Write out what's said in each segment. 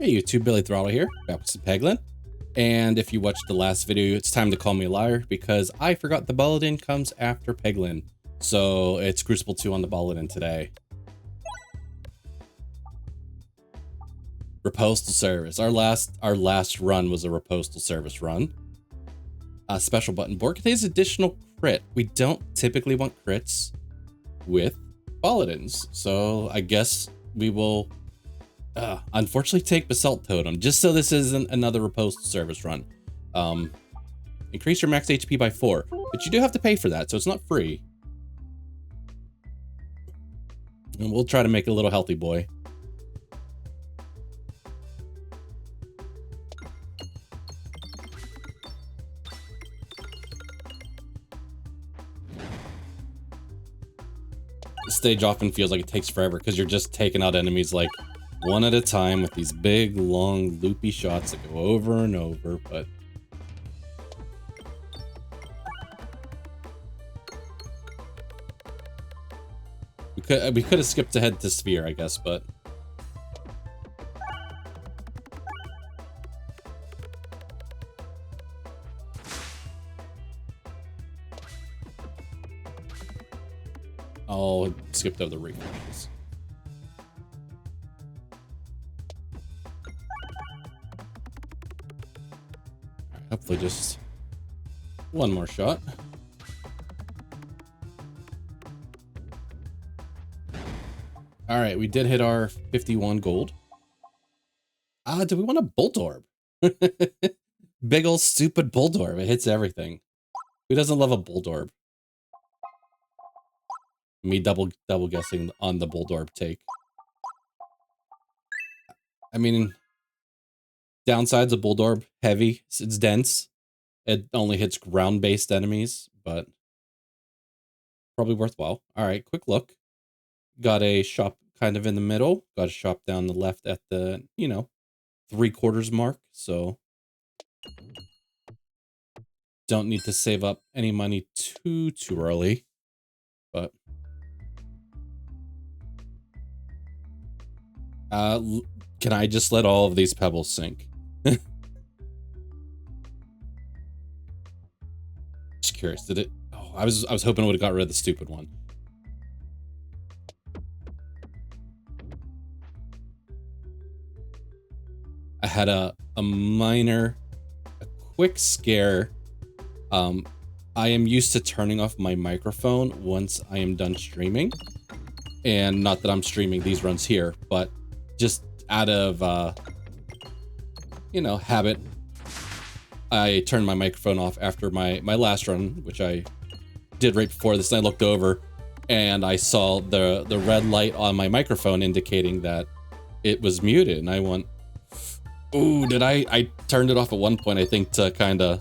Hey YouTube, Billy Throttle here, back with some Peglin. And if you watched the last video, it's time to call me a liar because I forgot the Balladin comes after Peglin. So it's Cruciball 2 on the Balladin today. Repostal service. Our last run was a repostal service run. A special button board contains additional crit. We don't typically want crits with Balladins, so I guess we will unfortunately take Basalt Totem, just so this isn't another repostal service run. Increase your max HP by 4, but you do have to pay for that, so it's not free. And we'll try to make it a little healthy boy. This stage often feels like it takes forever because you're just taking out enemies like one at a time with these big, long, loopy shots that go over and over, but we could have skipped ahead to Sphere, I guess, but I'll skip over the refreshes. Hopefully just one more shot. All right, we did hit our 51 gold. Do we want a Bulldorb? Big old stupid Bulldorb. It hits everything. Who doesn't love a Bulldorb? Me double guessing on the Bulldorb take. I mean, downsides of Bulldorb, heavy, it's dense. It only hits ground-based enemies, but probably worthwhile. All right, quick look. Got a shop kind of in the middle. Got a shop down the left at the, 3/4 mark, so don't need to save up any money too early, but can I just let all of these pebbles sink? Just curious, did it? Oh, I was hoping it would have got rid of the stupid one. I had a quick scare. I am used to turning off my microphone once I am done streaming, and not that I'm streaming these runs here, but just out of habit, I turned my microphone off after my last run, which I did right before this, and I looked over and I saw the red light on my microphone indicating that it was muted, and I went, ooh, I turned it off at one point, I think, to kind of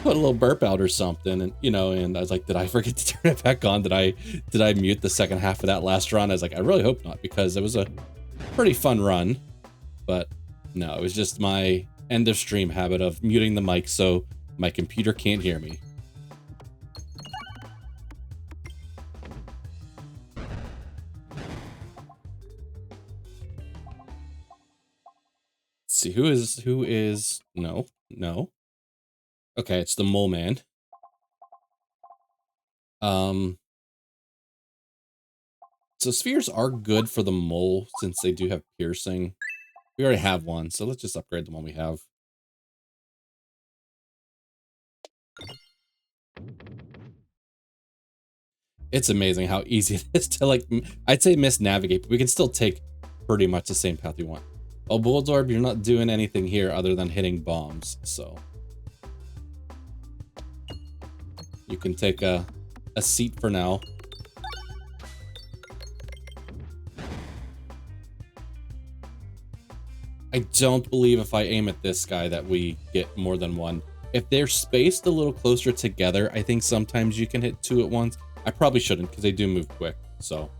put a little burp out or something, and and I was like, did I forget to turn it back on? Did I mute the second half of that last run? I was like, I really hope not, because it was a pretty fun run. But no, it was just my end of stream habit of muting the mic so my computer can't hear me. Let's see, who is no. Okay, it's the Mole Man. So spheres are good for the mole since they do have piercing. We already have one, so let's just upgrade the one we have. It's amazing how easy it is to, like, I'd say misnavigate, but we can still take pretty much the same path we want. Oh, Bulldorb, you're not doing anything here other than hitting bombs, so you can take a seat for now. I don't believe if I aim at this guy that we get more than one. If they're spaced a little closer together, I think sometimes you can hit 2 at once. I probably shouldn't because they do move quick, so.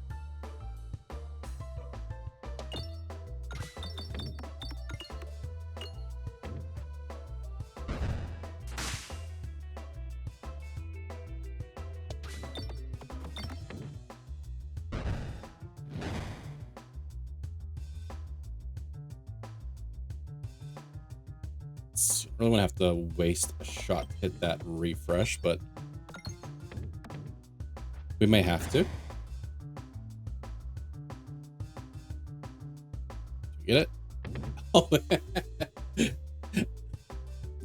Really want to have to waste a shot to hit that refresh, but we may have to. Get it? Oh.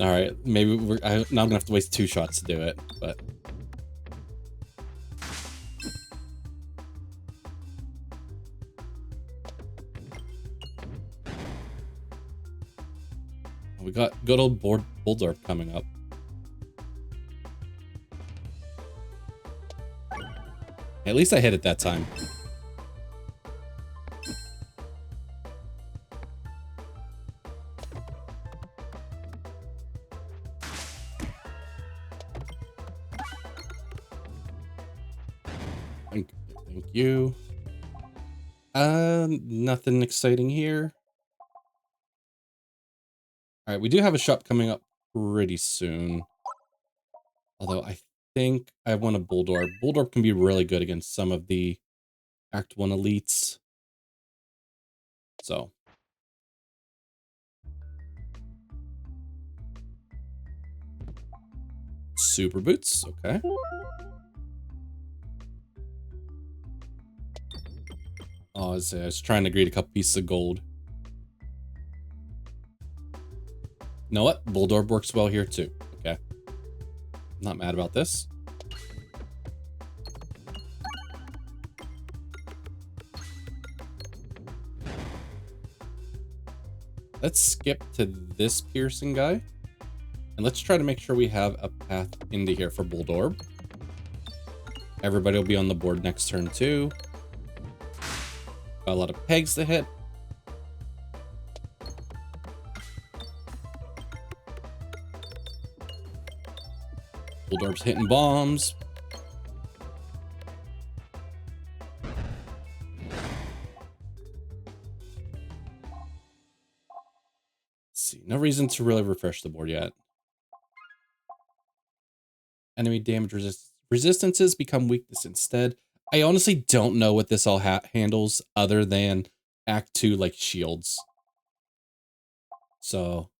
All right, maybe now I'm gonna have to waste 2 shots to do it, but we got good old Bulldorp coming up. At least I hit it that time. Thank you. Nothing exciting here. All right, we do have a shop coming up pretty soon. Although I think I want a Bulldorp. Bulldorp can be really good against some of the Act 1 elites. So. Super boots, okay. Oh, I was trying to greet a couple pieces of gold. You know what? Bulldorp works well here too. Okay. I'm not mad about this. Let's skip to this piercing guy. And let's try to make sure we have a path into here for Bulldorp. Everybody will be on the board next turn too. Got a lot of pegs to hit. Bulldorp's hitting bombs. Let's see, no reason to really refresh the board yet. Enemy damage resistances become weakness instead. I honestly don't know what this all handles other than Act 2 like shields. So,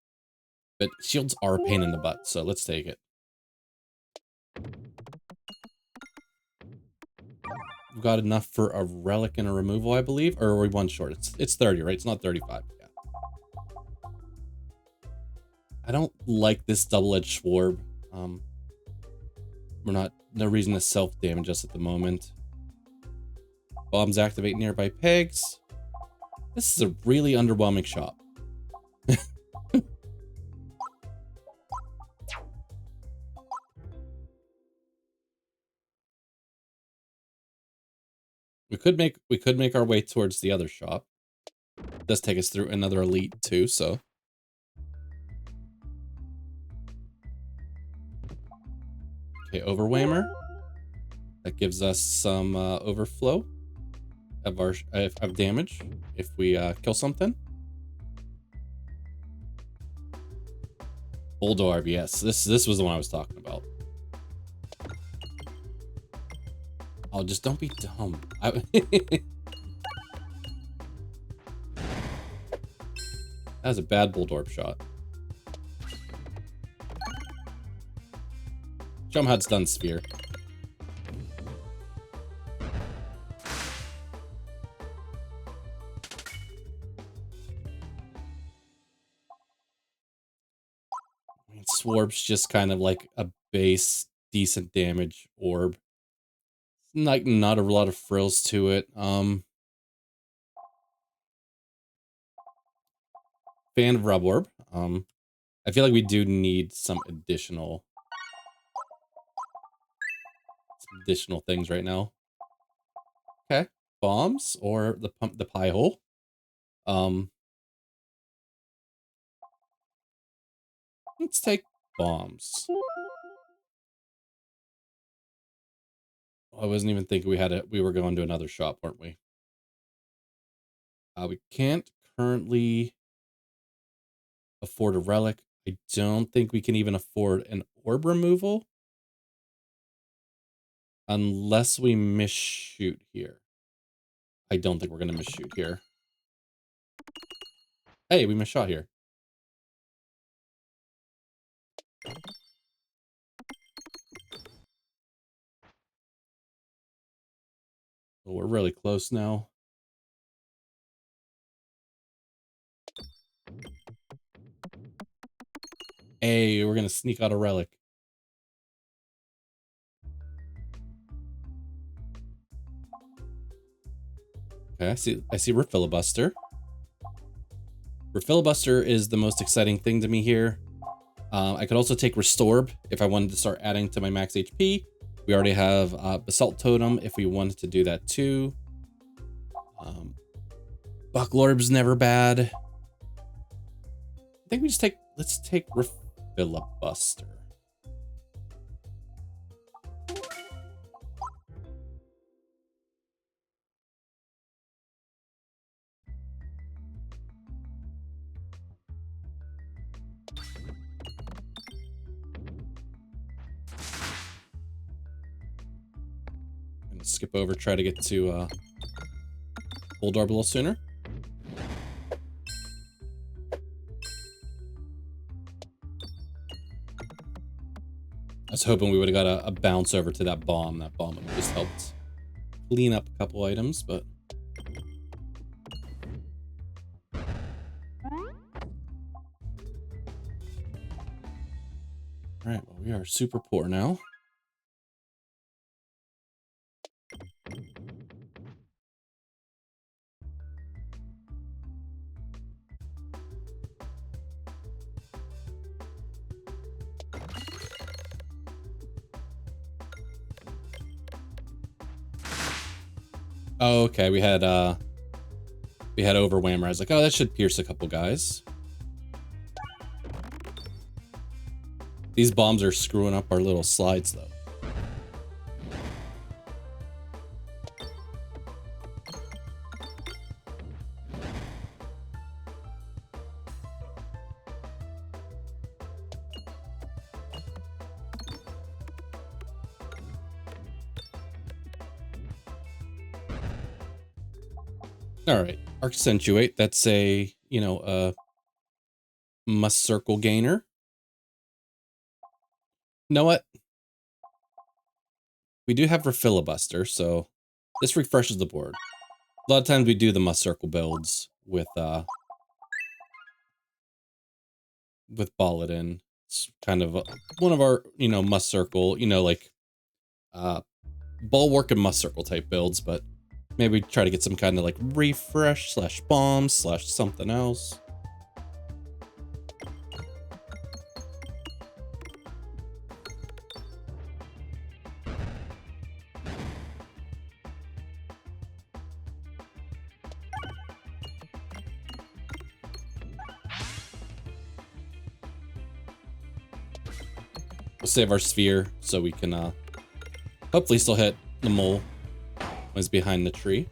but shields are a pain in the butt, so let's take it. We've got enough for a relic and a removal, I believe, or are we one short? It's 30, right? It's not 35. Yeah. I don't like this double-edged Swarb. No reason to self-damage us at the moment. Bombs activate nearby pegs. This is a really underwhelming shop. We could make our way towards the other shop. It does take us through another elite too, so. Okay, Overwhammer. That gives us some overflow of damage if we kill something. Bulldorp, yes. This was the one I was talking about. Oh, just don't be dumb. That was a bad Bulldorp shot. Show him how it's done, Sphere. Swarb's just kind of like a base, decent damage orb. Like, not a lot of frills to it. Fan of Rub Orb. I feel like we do need some additional things right now. Okay. Bombs or the pie hole. Let's take bombs. I wasn't even thinking we were going to another shop, weren't we? We can't currently afford a relic. I don't think we can even afford an orb removal. Unless we misshoot here. I don't think we're going to misshoot here. Hey, we misshot here. Oh, we're really close now. Hey, we're gonna sneak out a relic. Okay, I see Refilibuster. Refilibuster is the most exciting thing to me here. I could also take Restorb if I wanted to start adding to my max HP. We already have Basalt Totem if we wanted to do that too. Bucklorb's never bad. I think we just let's take Refilibuster. I'm gonna skip over, try to get to Bulldorb a little sooner. I was hoping we would have got a bounce over to that bomb. That bomb would have just helped clean up a couple items, but... Alright, well, we are super poor now. Oh, okay, we had Overwhammer. I was like, oh, that should pierce a couple guys. These bombs are screwing up our little slides, though. All right, Accentuate. That's a, you know, must circle gainer. You know what? We do have Refilibuster, so this refreshes the board. A lot of times we do the must circle builds with Balladin. It's kind of one of our, you know, must circle, you know, like bulwark and must circle type builds, but maybe try to get some kind of like refresh slash bomb slash something else. We'll save our sphere so we can hopefully still hit the mole when he's behind the tree.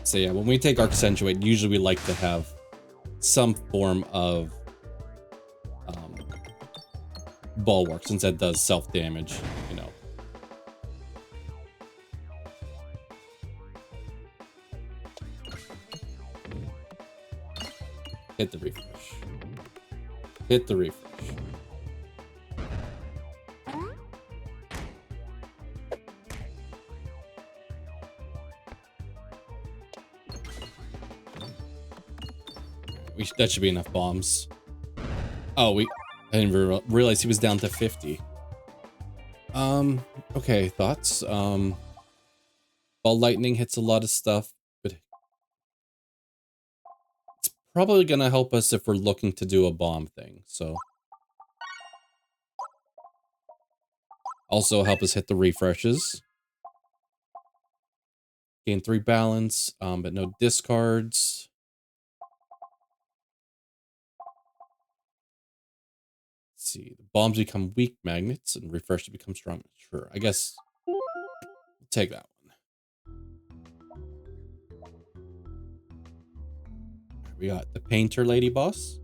So yeah, when we take Accentuate, usually we like to have some form of bulwark, since that does self-damage, you know. Hit the refresh. Hit the refresh. That should be enough bombs. Oh, I didn't realize he was down to 50. Okay, thoughts? Ball lightning hits a lot of stuff, but it's probably gonna help us if we're looking to do a bomb thing, so. Also help us hit the refreshes. Gain 3 balance, but no discards. Let's see, the bombs become weak magnets and refresh to become strong. Sure, I guess we'll take that one. We got the painter lady boss.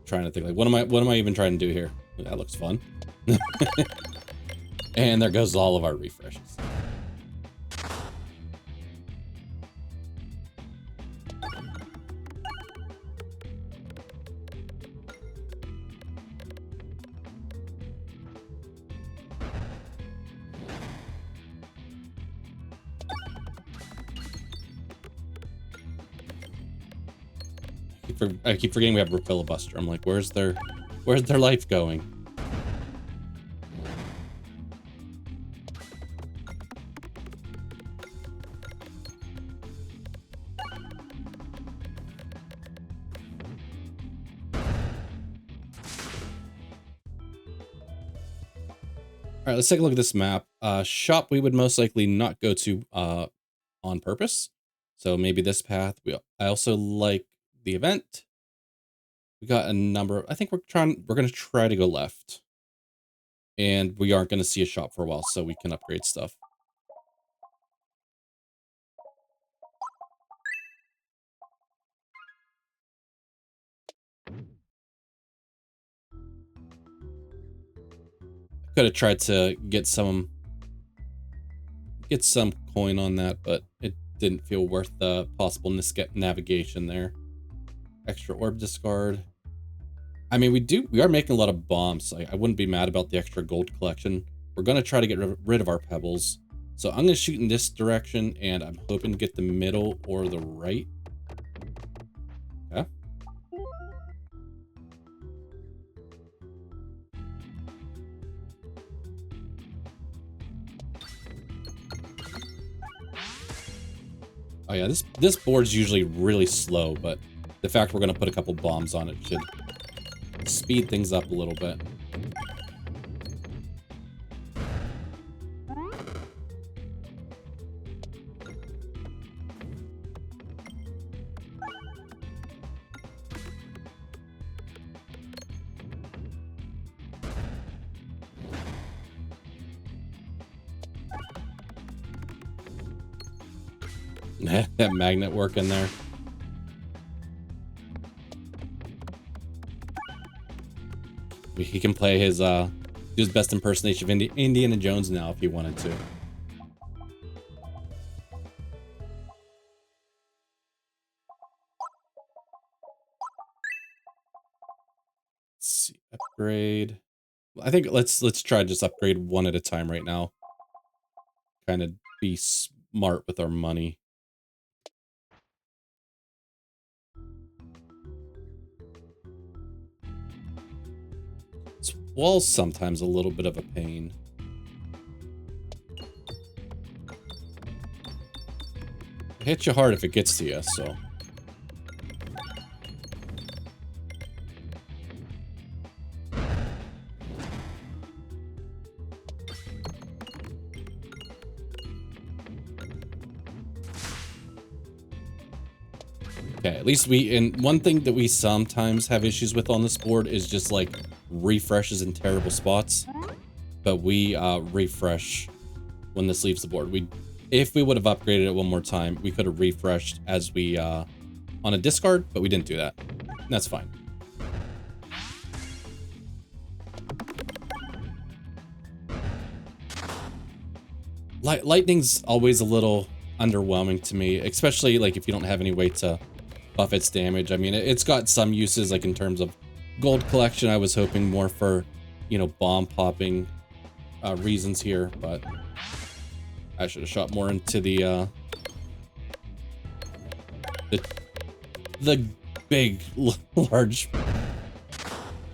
Trying to think, like, what am I even trying to do here? That looks fun. And there goes all of our refreshes. I keep forgetting we have a filibuster. I'm like, where's their life going? All right, let's take a look at this map. Shop we would most likely not go to on purpose. So maybe this path. I also like the event. We got a number. I think we're going to try to go left. And we aren't going to see a shop for a while, so we can upgrade stuff. Could have tried to get some coin on that, but it didn't feel worth the possible navigation there. Extra orb discard. I mean, we are making a lot of bombs, so I wouldn't be mad about the extra gold collection. We're going to try to get rid of our pebbles. So I'm going to shoot in this direction, and I'm hoping to get the middle or the right. Okay. Oh yeah, this board's usually really slow, but the fact we're going to put a couple bombs on it should speed things up a little bit. That magnet working there. He can play his do his best impersonation of Indiana Jones now if he wanted to. Let's see, upgrade. I think let's try just upgrade one at a time right now. Kind of be smart with our money. This wall's sometimes a little bit of a pain. It hits you hard if it gets to you, so. Okay, at least and one thing that we sometimes have issues with on this board is just like refreshes in terrible spots. But we refresh when this leaves the board. If we would have upgraded it one more time, we could have refreshed as we on a discard, but we didn't do that. That's fine. Lightning's always a little underwhelming to me, especially like if you don't have any way to buff its damage. I mean, it's got some uses, like in terms of gold collection. I was hoping more for, you know, bomb popping reasons here, but I should have shot more into the big, large,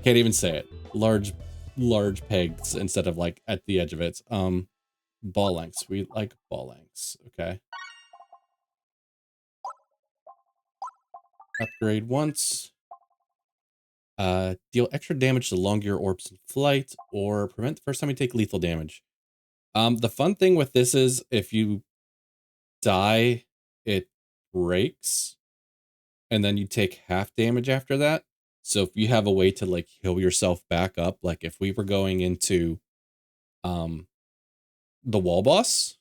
can't even say it, large pegs instead of like at the edge of it. Ballanx, we like Ballanx, okay. Upgrade once. Deal extra damage the longer your orbs in flight, or prevent the first time you take lethal damage. The fun thing with this is if you die, it breaks, and then you take half damage after that. So if you have a way to like heal yourself back up, like if we were going into the wall boss,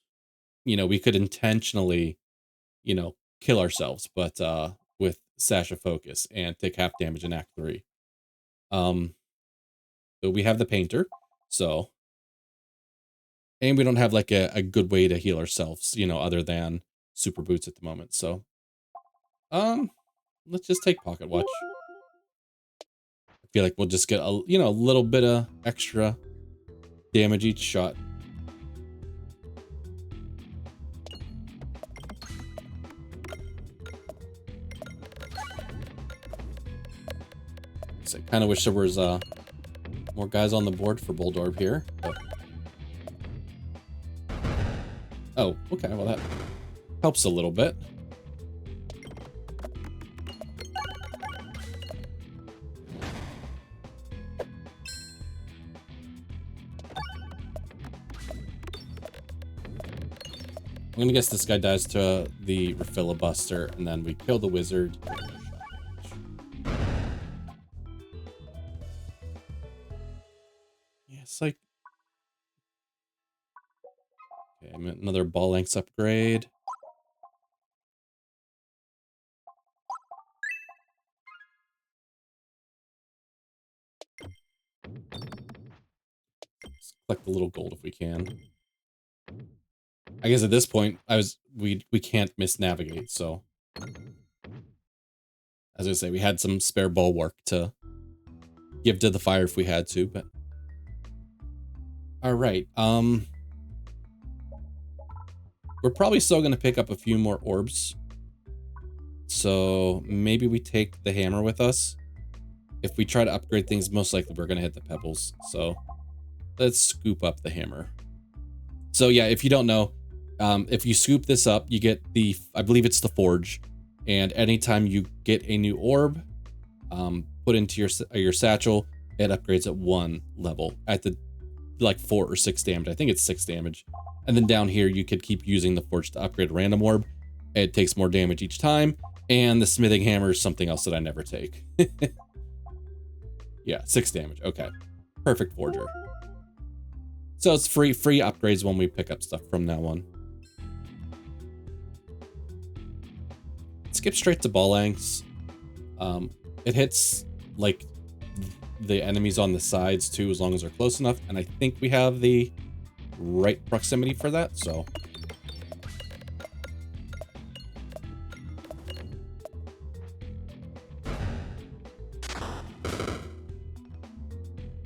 you know, we could intentionally, you know, kill ourselves, but with Sasha Focus and take half damage in Act 3. But we have the painter, so And we don't have like a good way to heal ourselves, you know, other than super boots at the moment. So, let's just take pocket watch. I feel like we'll just get a, you know, a little bit of extra damage each shot. So I kind of wish there was more guys on the board for Bulldorb here. But... oh, okay. Well, that helps a little bit. I'm gonna guess this guy dies to the Refilibuster, and then we kill the wizard. Yeah, it's like... okay, I'm at another Ballanx upgrade. Let's collect the little gold if we can. I guess at this point, we can't misnavigate, so... as I say, we had some spare bulwark to give to the fire if we had to, but... alright, we're probably still gonna pick up a few more orbs. So maybe we take the hammer with us. If we try to upgrade things, most likely we're gonna hit the pebbles. So let's scoop up the hammer. So yeah, if you don't know, if you scoop this up, you get the, I believe it's the forge. And anytime you get a new orb, put into your satchel, it upgrades at 1 level at the like 4 or 6 damage. I think it's 6 damage. And then down here, you could keep using the forge to upgrade a random orb. It takes more damage each time. And the smithing hammer is something else that I never take. Yeah, 6 damage. Okay. Perfect forger. So it's free upgrades when we pick up stuff from now on. Skip straight to Ballanx. It hits like the enemies on the sides too, as long as they're close enough. And I think we have the right proximity for that, so.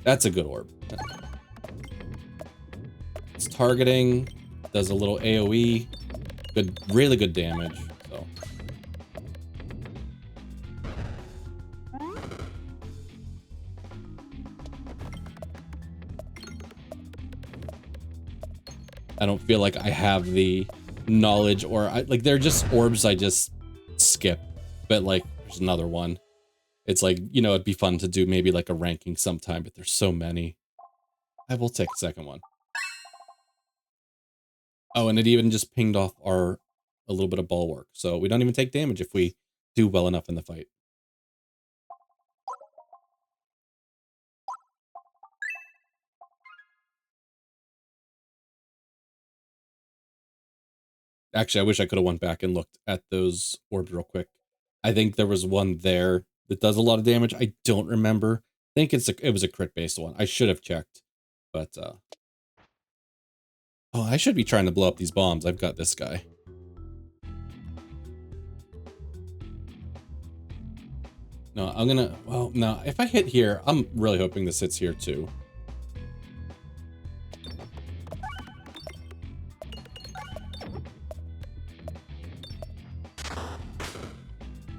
That's a good orb. It's targeting, does a little AoE, good, really good damage. So. I don't feel like I have the knowledge, or like they're just orbs I just skip. But like there's another one. It's like, you know, it'd be fun to do maybe like a ranking sometime, but there's so many. I will take a second one. Oh, and it even just pinged off a little bit of bulwark. So we don't even take damage if we do well enough in the fight. Actually, I wish I could have went back and looked at those orbs real quick. I think there was one there that does a lot of damage. I don't remember. I think it was a crit based one. I should have checked, but oh, I should be trying to blow up these bombs. I've got this guy. No, I'm gonna, well, no, if I hit here, I'm really hoping this hits here too.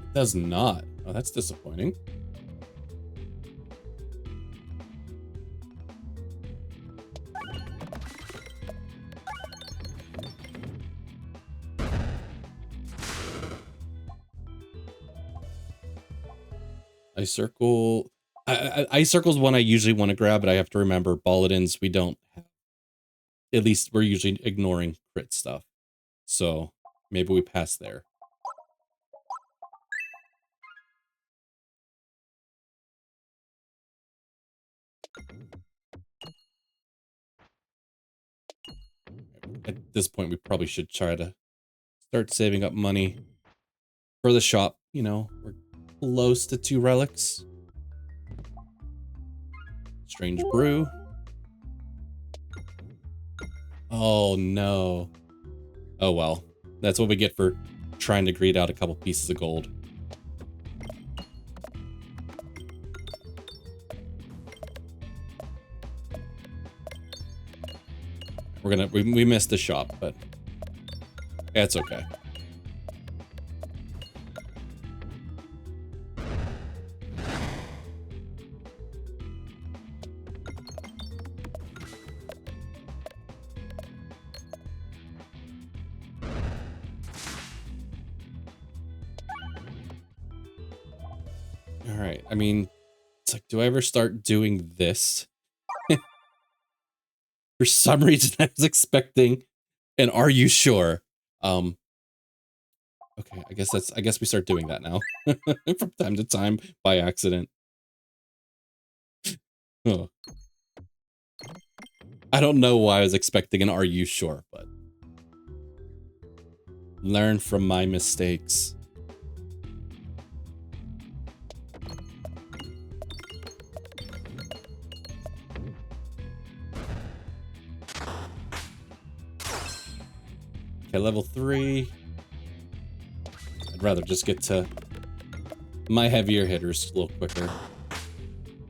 It does not. Oh, that's disappointing. Ice Circle. Ice Circle's one I usually want to grab, but I have to remember Balladins, we don't have. At least we're usually ignoring crit stuff. So maybe we pass there. At this point, we probably should try to start saving up money for the shop. You know, we're close to 2 relics. Strange brew. Oh, no. Oh, well. That's what we get for trying to greed out a couple pieces of gold. We missed the shop, but that's okay. All right. I mean, it's like, do I ever start doing this? For some reason, I was expecting an "Are you sure?" Okay, I guess we start doing that now from time to time by accident. Oh. I don't know why I was expecting an "Are you sure?" but learn from my mistakes. Okay, level 3. I'd rather just get to my heavier hitters a little quicker.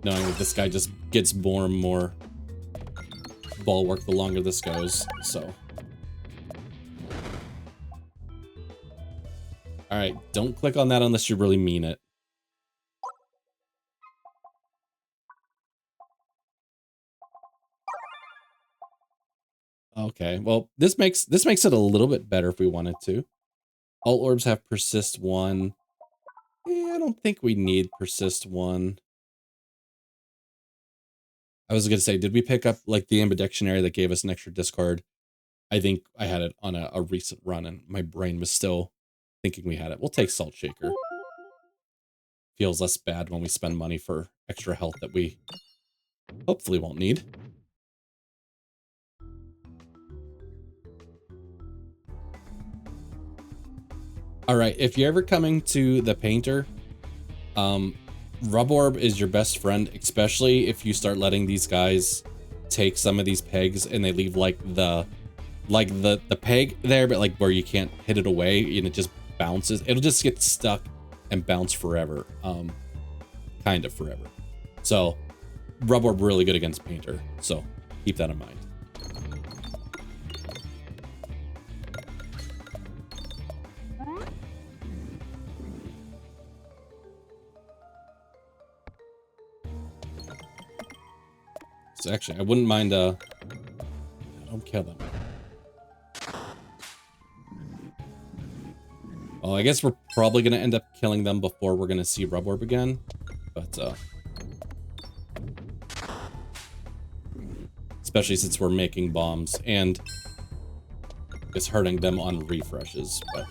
Knowing that this guy just gets more and more ball work the longer this goes, so. Alright, don't click on that unless you really mean it. Okay, well, this makes it a little bit better if we wanted to. All orbs have persist 1. I don't think we need persist 1. I was gonna say, did we pick up like the ambidictionary that gave us an extra discard? I think I had it on a recent run and my brain was still thinking we had it. We'll take Salt Shaker. Feels less bad when we spend money for extra health that we hopefully won't need. All right, if you're ever coming to the painter, Rub Orb is your best friend, especially if you start letting these guys take some of these pegs and they leave like the peg there, but like where you can't hit it away and it just bounces. It'll just get stuck and bounce forever, kind of forever. So Rub Orb really good against painter, so keep that in mind. So actually, I wouldn't mind, don't kill them. Well, I guess we're probably gonna end up killing them before we're gonna see Rub Orb again, but, especially since we're making bombs and it's hurting them on refreshes, but.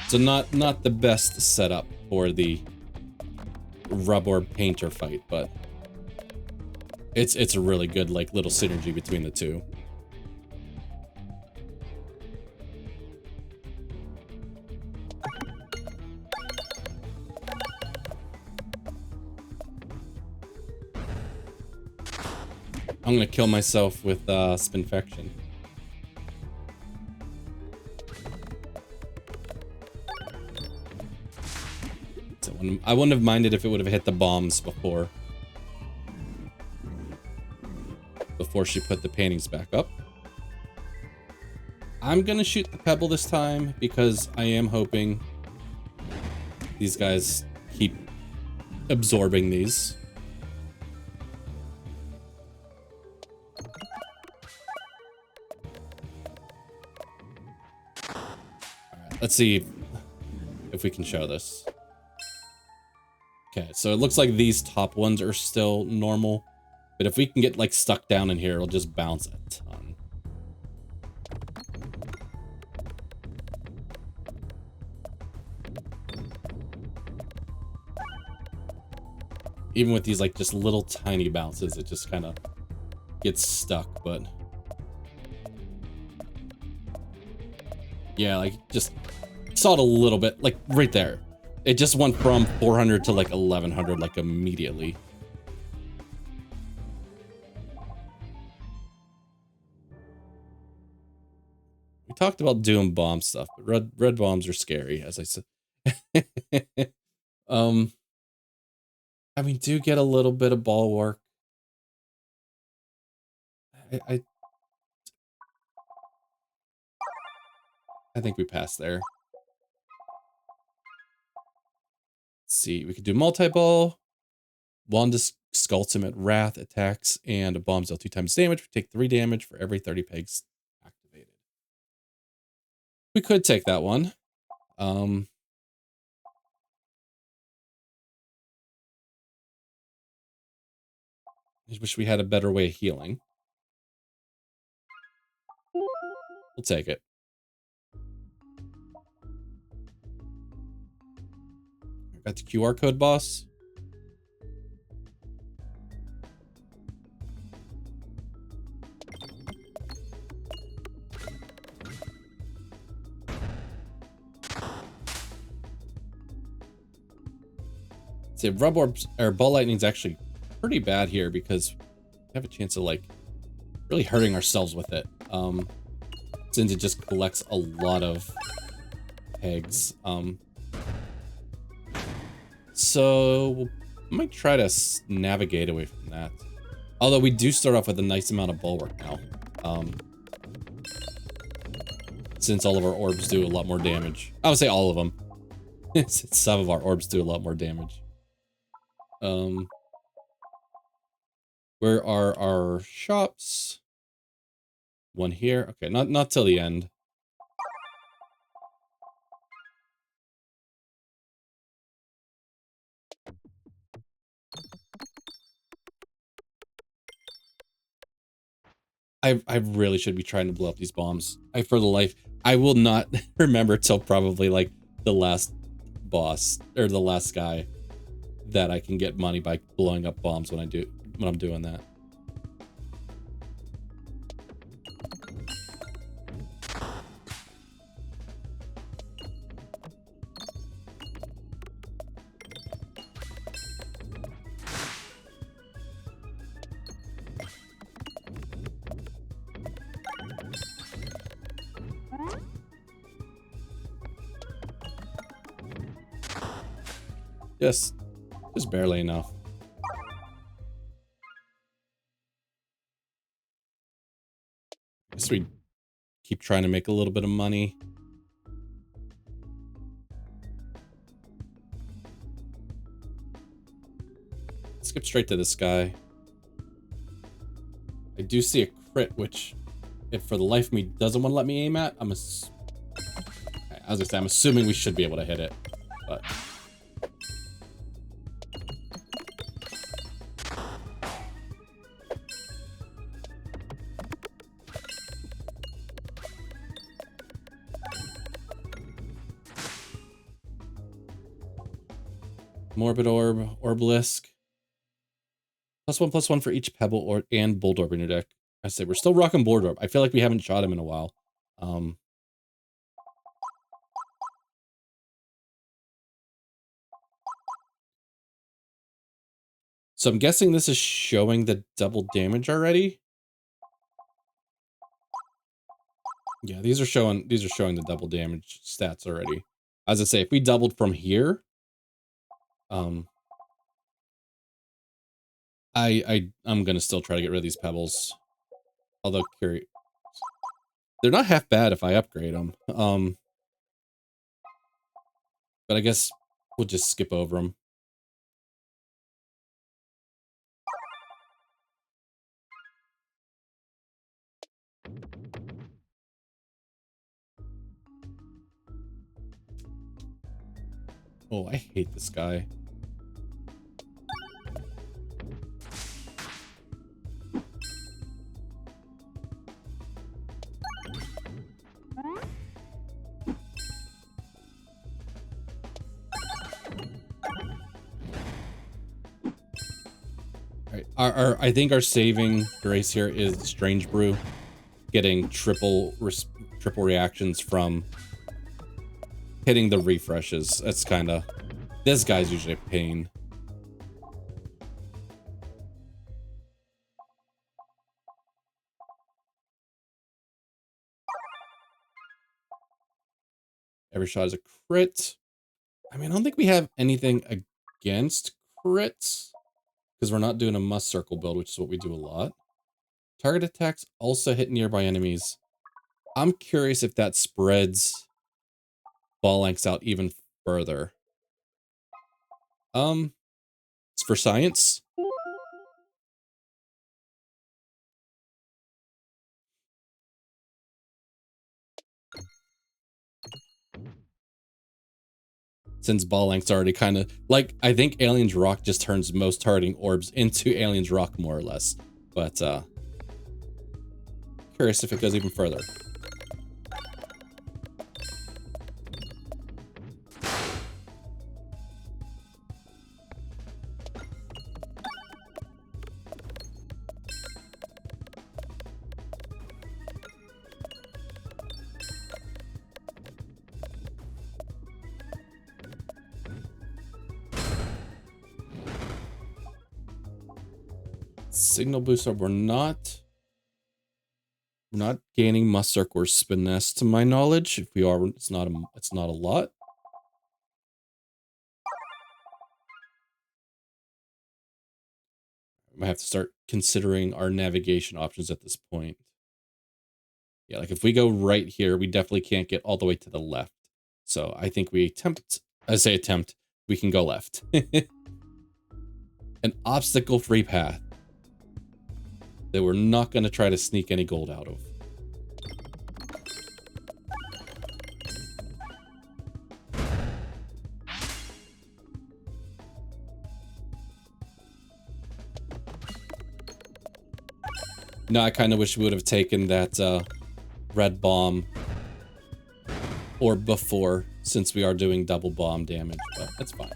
So not the best setup for the Rub Orb painter fight, but it's a really good like little synergy between the two. I'm gonna kill myself with Spinfection. I wouldn't have minded if it would have hit the bombs before she put the paintings back up. I'm gonna shoot the Pebble this time because I am hoping these guys keep absorbing these. Alright, let's see if we can show this. Okay, so it looks like these top ones are still normal, but if we can get like stuck down in here, it'll just bounce a ton. Even with these like just little tiny bounces, it just kind of gets stuck, but yeah, like just saw it a little bit, like right there. It just went from 400 to like 1100 like immediately. We talked about doing bomb stuff, but red bombs are scary, as I said. I mean, do get a little bit of ball work. I think we passed there. Let's see, we could do multi-ball. Wand sculpts him at wrath attacks, and a bombs deal 2 times damage. We take 3 damage for every 30 pegs activated. We could take that one. I just wish we had a better way of healing. We'll take it. Got the QR code boss. See, rub orbs or ball lightning is actually pretty bad here because we have a chance of like really hurting ourselves with it. Since it just collects a lot of pegs. So I might try to navigate away from that. Although we do start off with a nice amount of bulwark now. Since all of our orbs do a lot more damage. I would say all of them. Since some of our orbs do a lot more damage. Where are our shops? One here. Okay, not till the end. I really should be trying to blow up these bombs. For the life, I will not remember till probably like the last boss or the last guy that I can get money by blowing up bombs when I'm doing that. Just barely enough. Guess we keep trying to make a little bit of money. Skip straight to this guy. I do see a crit, which, if for the life of me doesn't want to let me aim at, as I say, I'm assuming we should be able to hit it, but. Morbid Orb, Orblisk. +1/+1 for each Pebble and Bold Orb in your deck. I say we're still rocking Bold Orb. I feel like we haven't shot him in a while. So I'm guessing this is showing the double damage already. Yeah, these are showing the double damage stats already. As I say, if we doubled from here, I'm gonna still try to get rid of these Pebbles. Although curious, they're not half bad if I upgrade them. But I guess we'll just skip over them. Oh, I hate this guy. Alright, I think our saving grace here is Strange Brew. Getting triple reactions from hitting the refreshes. That's kind of... This guy's usually a pain. Every shot is a crit. I mean, I don't think we have anything against crits because we're not doing a must circle build, which is what we do a lot. Target attacks also hit nearby enemies. I'm curious if that spreads Ballanx out even further. It's for science. Since Ballanx already kind of, like, I think Alien's Rock just turns most targeting orbs into Alien's Rock, more or less. But, curious if it goes even further. Signal booster, we're not gaining Musark or Spiness to my knowledge. If we are, it's not a lot. I might have to start considering our navigation options at this point. Yeah, like if we go right here, we definitely can't get all the way to the left. So I think we we can go left. An obstacle-free path that we're not going to try to sneak any gold out of. No, I kind of wish we would have taken that red bomb or before, since we are doing double bomb damage, but that's fine.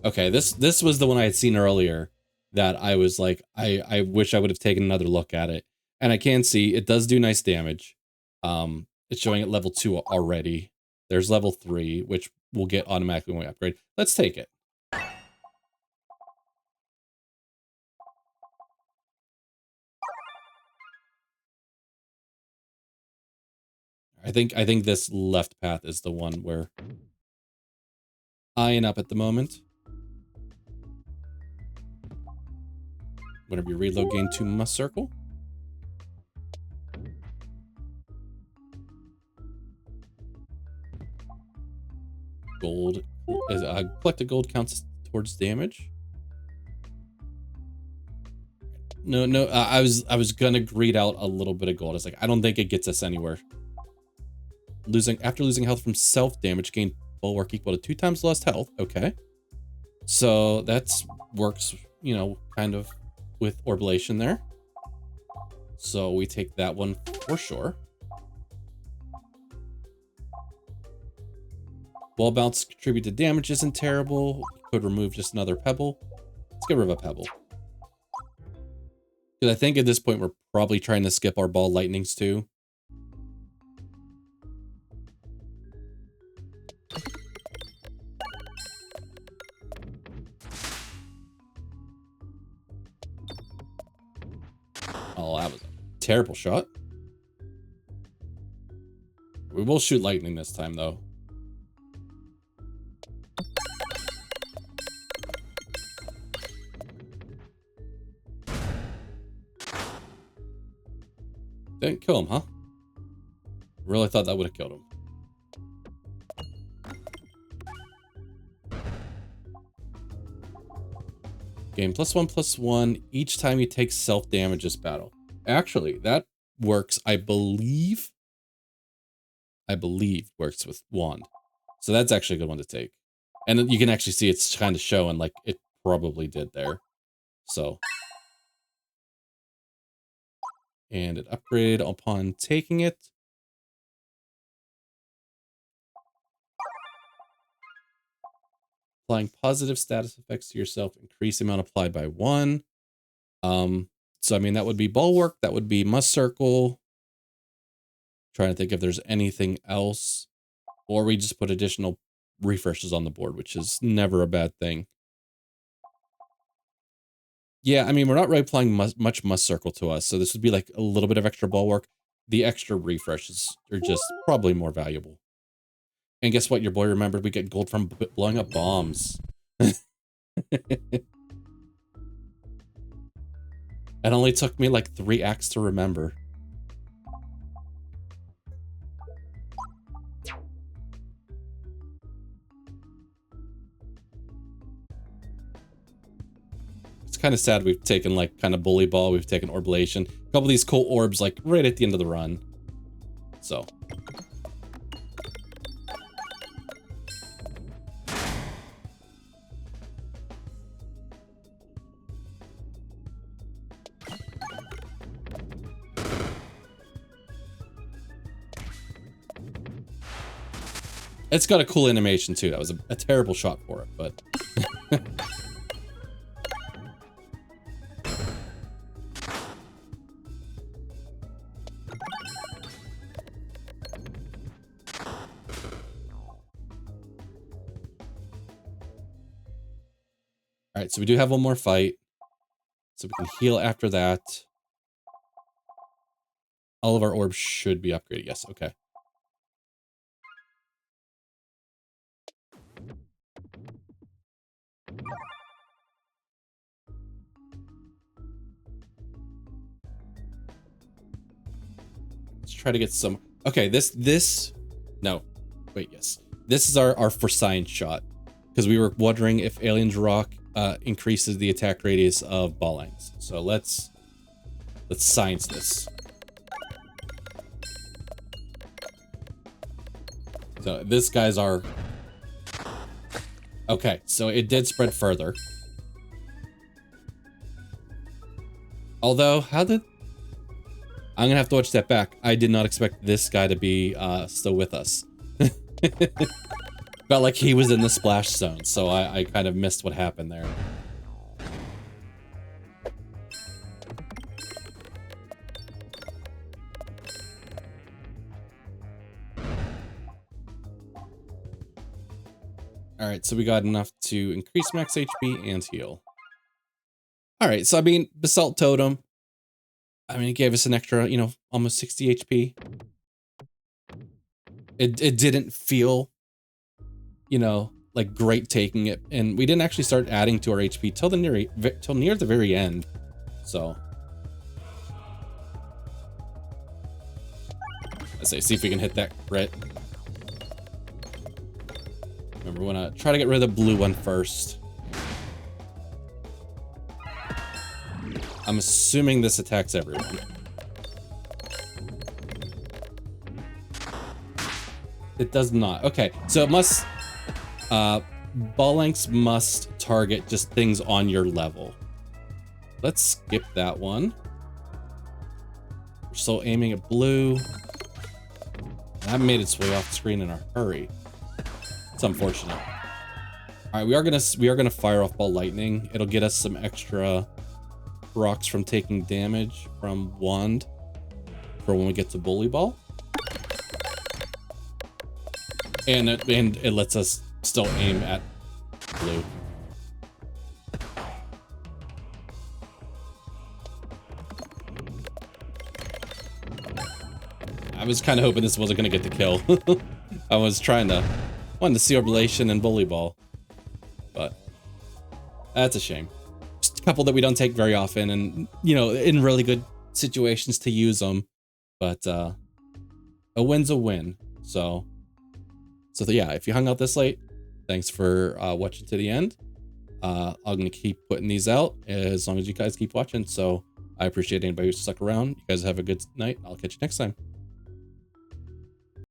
Okay, this was the one I had seen earlier that I was like, I wish I would have taken another look at it. And I can see it does do nice damage. It's showing at level 2 already. There's level 3, which we'll get automatically when we upgrade. Let's take it. I think this left path is the one where eyeing up at the moment. Whenever you reload, gain 2 must circle. Gold is collected gold counts towards damage. No, I was gonna greed out a little bit of gold. I was like, I don't think it gets us anywhere. After losing health from self damage, gain bulwark equal to 2 times lost health. Okay, so that's works, you know, kind of with orblation there. So we take that one for sure. Wall bounce contribute to damage isn't terrible. Could remove just another pebble. Let's get rid of a pebble. Because I think at this point we're probably trying to skip our ball lightnings too. Oh, that was a terrible shot. We will shoot lightning this time though. Didn't kill him, huh? Really thought that would have killed him. Gain +1/+1 each time you take self-damage this battle. Actually, that works, I believe works with wand. So that's actually a good one to take. And you can actually see it's kind of showing like it probably did there. So. And it upgraded upon taking it. Applying positive status effects to yourself, increase the amount applied by 1. So I mean that would be bulwark, that would be must circle, Trying to think if there's anything else, or we just put additional refreshes on the board, which is never a bad thing. Yeah, I mean, we're not really applying much must circle to us, so this would be like a little bit of extra ball work. The extra refreshes are just probably more valuable. And guess what? Your boy remembered we get gold from blowing up bombs. It only took me like 3 acts to remember. It's kind of sad we've taken like kind of bully ball, we've taken orblation. A couple of these cool orbs like right at the end of the run. So. It's got a cool animation too. That was a terrible shot for it, but all right, so we do have one more fight. So we can heal after that. All of our orbs should be upgraded. Yes, okay. Let's try to get some. Okay, no, wait, yes. This is our for science shot, because we were wondering if Alien's Rock increases the attack radius of Ballanx. So let's science this. So this guy's our. Okay, so it did spread further. Although, I'm gonna have to watch that back. I did not expect this guy to be still with us. Felt like he was in the splash zone, so I kind of missed what happened there. All right, so we got enough to increase max HP and heal. All right, so I mean, Basalt Totem. I mean, it gave us an extra, you know, almost 60 HP. It didn't feel, you know, like great taking it, and we didn't actually start adding to our HP till near the very end. So, let's see if we can hit that crit. Remember, we want to try to get rid of the blue one first. I'm assuming this attacks everyone. It does not. Okay, so it must... Ballanx must target just things on your level. Let's skip that one. We're still aiming at blue. That made its way off the screen in a hurry. It's unfortunate. All right, we are gonna fire off Ball Lightning. It'll get us some extra rocks from taking damage from Wand for when we get to Bully Ball. And it lets us still aim at blue. I was kind of hoping this wasn't going to get the kill. I was wanted to see Orblation and Bully Ball. But that's a shame. Just a couple that we don't take very often, and, you know, in really good situations to use them. But a win's a win. So yeah, if you hung out this late, thanks for watching to the end. I'm gonna keep putting these out as long as you guys keep watching. So I appreciate anybody who stuck around. You guys have a good night. I'll catch you next time.